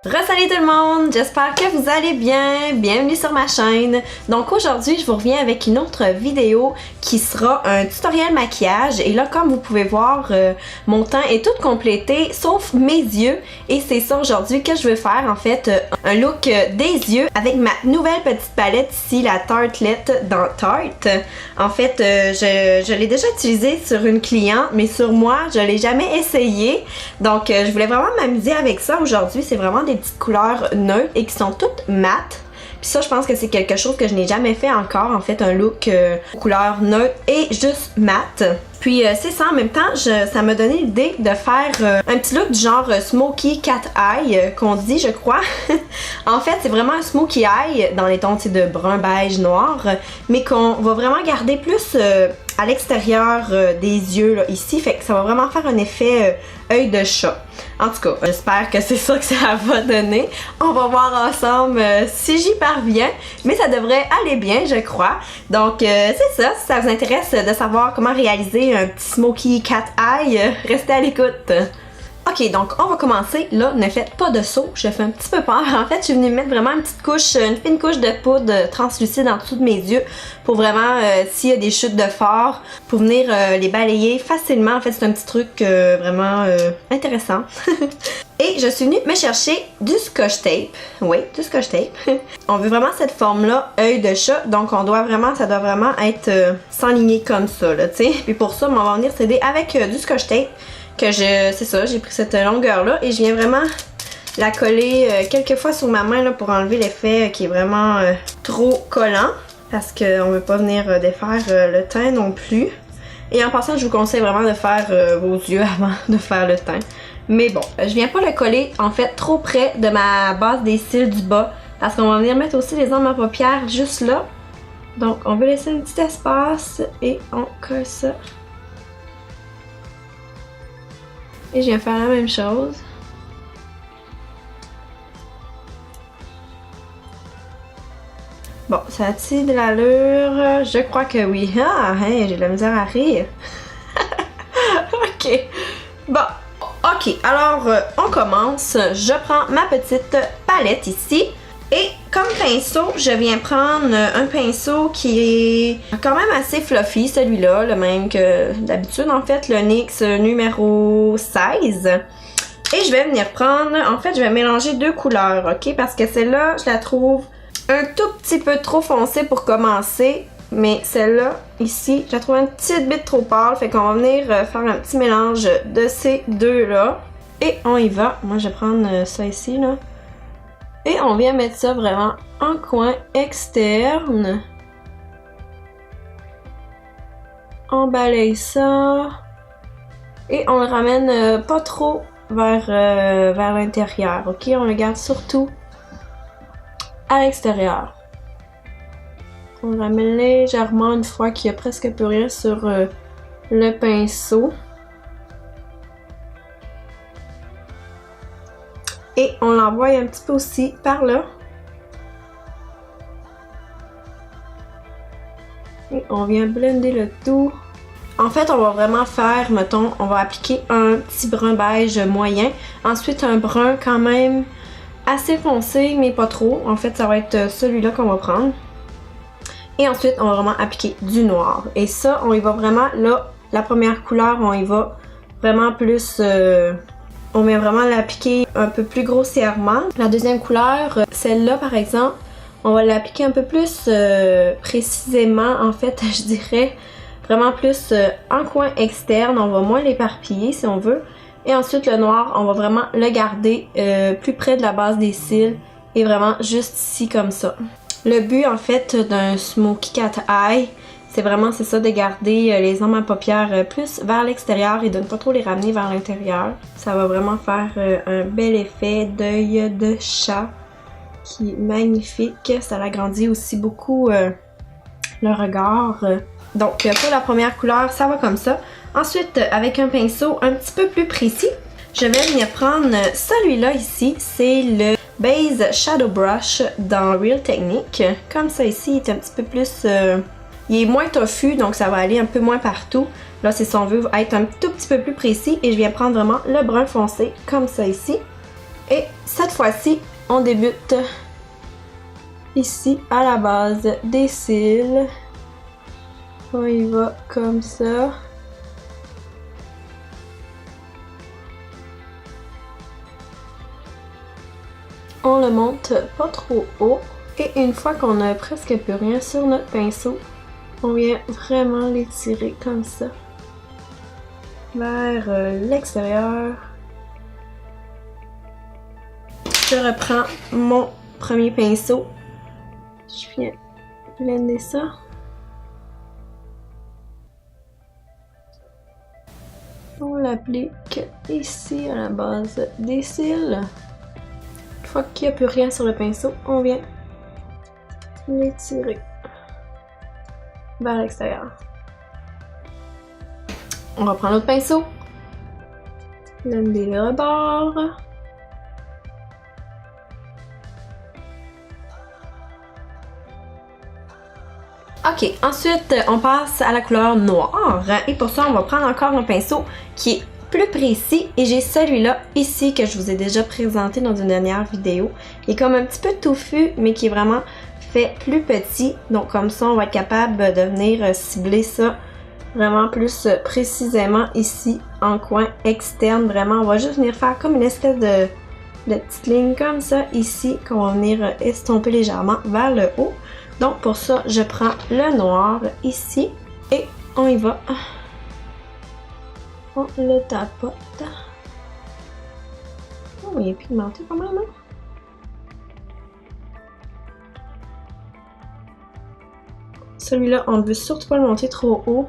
Re-salut tout le monde, j'espère que vous allez bien, bienvenue sur ma chaîne. Donc aujourd'hui je vous reviens avec une autre vidéo qui sera un tutoriel maquillage et là comme vous pouvez voir mon teint est tout complété sauf mes yeux et c'est ça aujourd'hui que je veux faire en fait un look des yeux avec ma nouvelle petite palette ici, la Tartelette dans Tarte. En fait je l'ai déjà utilisée sur une cliente mais sur moi je l'ai jamais essayé donc je voulais vraiment m'amuser avec ça aujourd'hui. C'est vraiment des petites couleurs neutres et qui sont toutes mates. Puis ça, je pense que c'est quelque chose que je n'ai jamais fait encore, en fait, un look couleur neutre et juste mat. Puis c'est ça, en même temps, ça m'a donné l'idée de faire un petit look du genre Smoky Cat Eye, qu'on dit, je crois. En fait, c'est vraiment un Smoky Eye dans les tons de brun, beige, noir, mais qu'on va vraiment garder plus à l'extérieur des yeux, là, ici. Fait que ça va vraiment faire un effet œil de chat. En tout cas, j'espère que c'est ça que ça va donner. On va voir ensemble si j'y parviens, mais ça devrait aller bien, je crois. Donc, c'est ça. Si ça vous intéresse de savoir comment réaliser un petit Smoky Cat Eye, restez à l'écoute. Ok, donc on va commencer. Là, ne faites pas de saut, je fais un petit peu peur. En fait, je suis venue mettre vraiment une petite couche, une fine couche de poudre translucide en dessous de mes yeux pour vraiment, s'il y a des chutes de fard, pour venir les balayer facilement. En fait, c'est un petit truc vraiment intéressant. Et je suis venue me chercher du scotch tape. Oui, du scotch tape. On veut vraiment cette forme-là, œil de chat. Donc, ça doit vraiment être s'enligner comme ça, là, tu sais. Puis pour ça, on va venir s'aider avec du scotch tape. C'est ça, j'ai pris cette longueur-là et je viens vraiment la coller quelques fois sur ma main là, pour enlever l'effet qui est vraiment trop collant. Parce qu'on ne veut pas venir défaire le teint non plus. Et en passant, je vous conseille vraiment de faire vos yeux avant de faire le teint. Mais bon, je viens pas le coller en fait trop près de ma base des cils du bas. Parce qu'on va venir mettre aussi les ombres à paupières juste là. Donc on veut laisser un petit espace et on colle ça. Et je viens faire la même chose. Bon, ça a-t-il de l'allure? Je crois que oui. Ah, hey, j'ai de la misère à rire. Ok. Bon, ok. Alors, on commence. Je prends ma petite palette ici. Et comme pinceau, je viens prendre un pinceau qui est quand même assez fluffy, celui-là, le même que d'habitude en fait, le NYX numéro 16. Et je vais venir prendre, en fait je vais mélanger deux couleurs, ok? Parce que celle-là, je la trouve un tout petit peu trop foncée pour commencer. Mais celle-là, ici, je la trouve un petit bit trop pâle. Fait qu'on va venir faire un petit mélange de ces deux-là. Et on y va. Moi je vais prendre ça ici, là. Et on vient mettre ça vraiment en coin externe. On balaye ça. Et on le ramène pas trop vers l'intérieur, ok? On le garde surtout à l'extérieur. On le ramène légèrement une fois qu'il n'y a presque plus rien sur le pinceau. Et on l'envoie un petit peu aussi par là. Et on vient blender le tout. En fait, on va vraiment faire, mettons, on va appliquer un petit brun beige moyen. Ensuite, un brun quand même assez foncé, mais pas trop. En fait, ça va être celui-là qu'on va prendre. Et ensuite, on va vraiment appliquer du noir. Et ça, on y va vraiment, là, la première couleur, on y va vraiment plus... on vient vraiment l'appliquer un peu plus grossièrement. La deuxième couleur, celle-là par exemple, on va l'appliquer un peu plus précisément en fait, je dirais. Vraiment plus en coin externe, on va moins l'éparpiller si on veut. Et ensuite le noir, on va vraiment le garder plus près de la base des cils et vraiment juste ici comme ça. Le but en fait d'un Smoky Cat Eye, c'est vraiment ça de garder les ombres à paupières plus vers l'extérieur et de ne pas trop les ramener vers l'intérieur. Ça va vraiment faire un bel effet d'œil de chat qui est magnifique. Ça l'agrandit aussi beaucoup le regard. Donc pour la première couleur, ça va comme ça. Ensuite, avec un pinceau un petit peu plus précis, je vais venir prendre celui-là ici. C'est le Base Shadow Brush dans Real Technique. Comme ça ici, il est un petit peu plus... il est moins touffu, donc ça va aller un peu moins partout. Là, c'est si on veut être un tout petit peu plus précis. Et je viens prendre vraiment le brun foncé, comme ça ici. Et cette fois-ci, on débute ici à la base des cils. On y va comme ça. On le monte pas trop haut. Et une fois qu'on a presque plus rien sur notre pinceau, on vient vraiment l'étirer comme ça vers l'extérieur. Je reprends mon premier pinceau. Je viens blender ça. On l'applique ici à la base des cils. Une fois qu'il n'y a plus rien sur le pinceau, on vient l'étirer vers l'extérieur. On reprend notre pinceau. Blender le rebord. Ok, ensuite on passe à la couleur noire et pour ça on va prendre encore un pinceau qui est plus précis et j'ai celui-là ici que je vous ai déjà présenté dans une dernière vidéo. Il est comme un petit peu touffu mais qui est vraiment fait plus petit, donc comme ça on va être capable de venir cibler ça vraiment plus précisément ici en coin externe. Vraiment on va juste venir faire comme une espèce de petite ligne comme ça ici qu'on va venir estomper légèrement vers le haut. Donc pour ça, je prends le noir ici et on y va. On le tapote. Oh, il est pigmenté quand même, hein? Celui-là, on ne veut surtout pas le monter trop haut.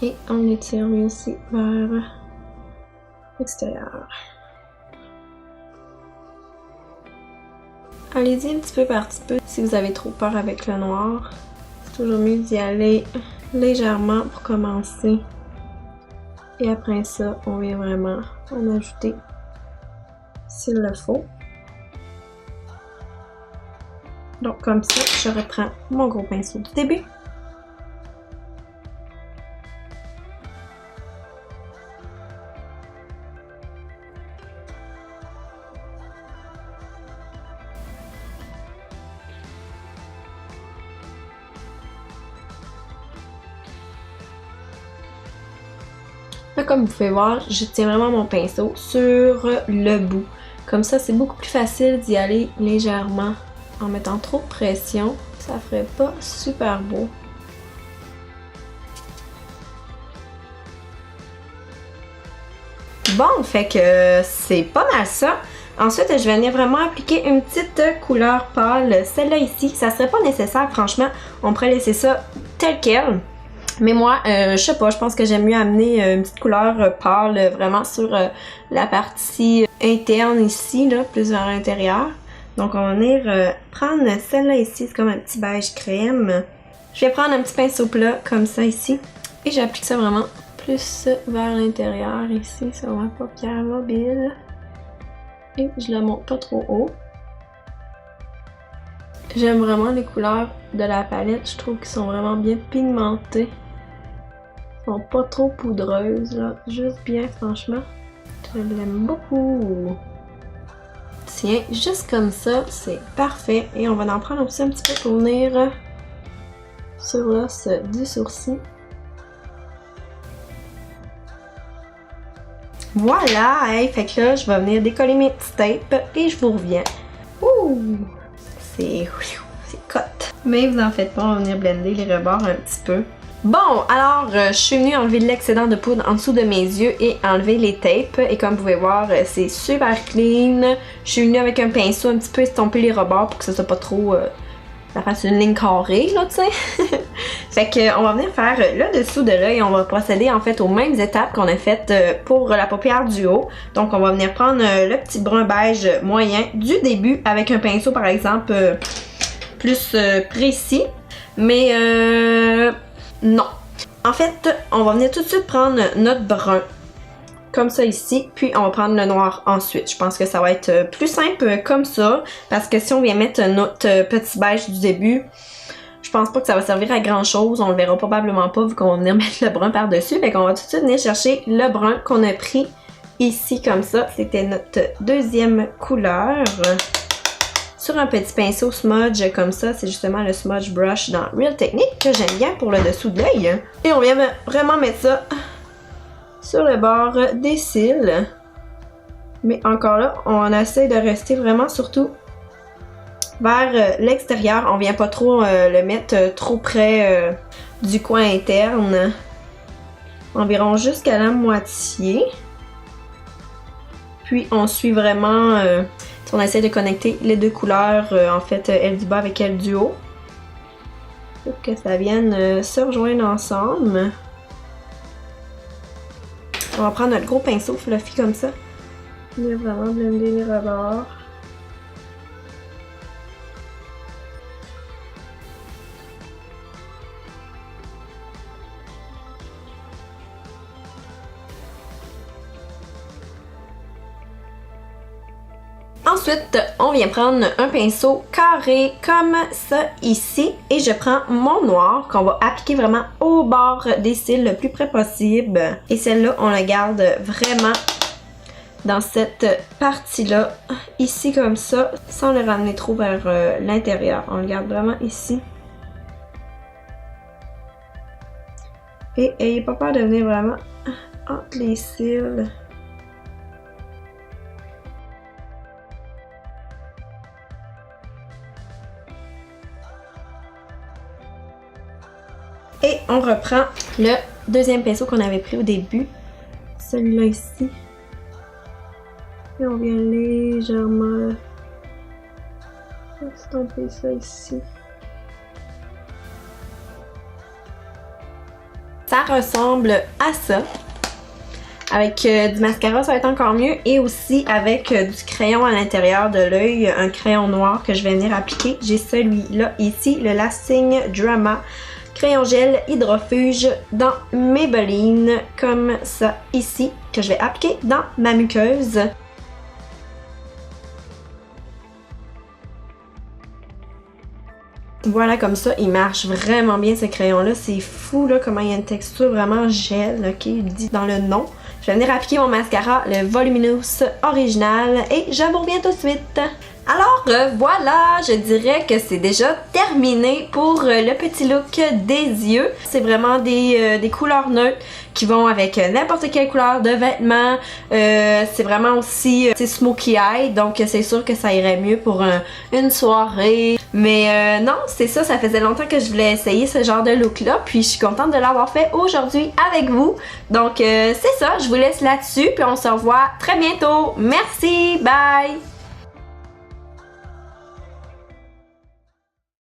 Et on l'étire lui aussi vers l'extérieur. Allez-y un petit peu par petit peu si vous avez trop peur avec le noir. C'est toujours mieux d'y aller légèrement pour commencer. Et après ça, on vient vraiment en ajouter s'il le faut. Donc comme ça, je reprends mon gros pinceau du début. Là, comme vous pouvez voir, je tiens vraiment mon pinceau sur le bout. Comme ça, c'est beaucoup plus facile d'y aller légèrement. En mettant trop de pression, ça ferait pas super beau. Bon, fait que c'est pas mal ça. Ensuite, je vais venir vraiment appliquer une petite couleur pâle. Celle-là ici, ça serait pas nécessaire, franchement. On pourrait laisser ça tel quel. Mais moi, je sais pas, je pense que j'aime mieux amener une petite couleur pâle vraiment sur la partie interne ici, là, plus vers l'intérieur. Donc on va venir prendre celle-là ici, c'est comme un petit beige crème. Je vais prendre un petit pinceau plat comme ça ici. Et j'applique ça vraiment plus vers l'intérieur ici sur ma paupière mobile. Et je la monte pas trop haut. J'aime vraiment les couleurs de la palette, je trouve qu'ils sont vraiment bien pigmentées. Ils sont pas trop poudreuses, là, juste bien franchement. Je l'aime beaucoup. Tiens, juste comme ça, c'est parfait. Et on va en prendre aussi un petit peu pour venir sur l'os du sourcil. Voilà! Hey, fait que là, je vais venir décoller mes petits tapes et je vous reviens. Ouh! C'est cote. Mais vous en faites pas, on va venir blender les rebords un petit peu. Bon, alors, je suis venue enlever l'excédent de poudre en dessous de mes yeux et enlever les tapes. Et comme vous pouvez voir, c'est super clean. Je suis venue avec un pinceau un petit peu estomper les rebords pour que ça soit pas trop... ça fasse une ligne carrée, là, tu sais. Fait que on va venir faire le dessous de l'œil. On va procéder, en fait, aux mêmes étapes qu'on a faites pour la paupière du haut. Donc, on va venir prendre le petit brun beige moyen du début avec un pinceau, par exemple, plus précis. Mais... non. En fait, on va venir tout de suite prendre notre brun. comme ça ici, puis on va prendre le noir ensuite. Je pense que ça va être plus simple comme ça, parce que si on vient mettre notre petit beige du début, je pense pas que ça va servir à grand chose. On le verra probablement pas vu qu'on va venir mettre le brun par-dessus. Fait qu'on va tout de suite venir chercher le brun qu'on a pris ici comme ça. C'était notre deuxième couleur. Sur un petit pinceau smudge comme ça, c'est justement le smudge brush dans Real Technique que j'aime bien pour le dessous de l'œil. Et on vient vraiment mettre ça sur le bord des cils. Mais encore là, on essaie de rester vraiment surtout vers l'extérieur. On vient pas trop le mettre trop près du coin interne. Environ jusqu'à la moitié. Puis on suit vraiment... on essaie de connecter les deux couleurs, en fait, elle du bas avec elle du haut. Pour que ça vienne se rejoindre ensemble. On va prendre notre gros pinceau fluffy comme ça. On va vraiment blender les rebords. Ensuite, on vient prendre un pinceau carré comme ça ici et je prends mon noir qu'on va appliquer vraiment au bord des cils le plus près possible. Et celle-là, on la garde vraiment dans cette partie-là, ici comme ça, sans le ramener trop vers l'intérieur. On le garde vraiment ici. Et ayez pas peur de venir vraiment entre les cils. Et on reprend le deuxième pinceau qu'on avait pris au début, celui-là ici. Et on vient légèrement estomper ça ici. Ça ressemble à ça. Avec du mascara, ça va être encore mieux. Et aussi avec du crayon à l'intérieur de l'œil, un crayon noir que je vais venir appliquer. J'ai celui-là ici, le Lasting Drama crayon gel hydrofuge dans Maybelline, comme ça ici, que je vais appliquer dans ma muqueuse. Voilà, comme ça, il marche vraiment bien ce crayon-là. C'est fou, là, comment il y a une texture vraiment gel, ok, il dit dans le nom. Je vais venir appliquer mon mascara, le Voluminous Original, et je vous reviens tout de suite. Alors voilà, je dirais que c'est déjà terminé pour le petit look des yeux. C'est vraiment des couleurs neutres qui vont avec n'importe quelle couleur de vêtements. C'est vraiment aussi smoky eye, donc c'est sûr que ça irait mieux pour une soirée. Mais non, c'est ça, ça faisait longtemps que je voulais essayer ce genre de look là, puis je suis contente de l'avoir fait aujourd'hui avec vous. Donc c'est ça, je vous laisse là-dessus, puis on se revoit très bientôt. Merci, bye!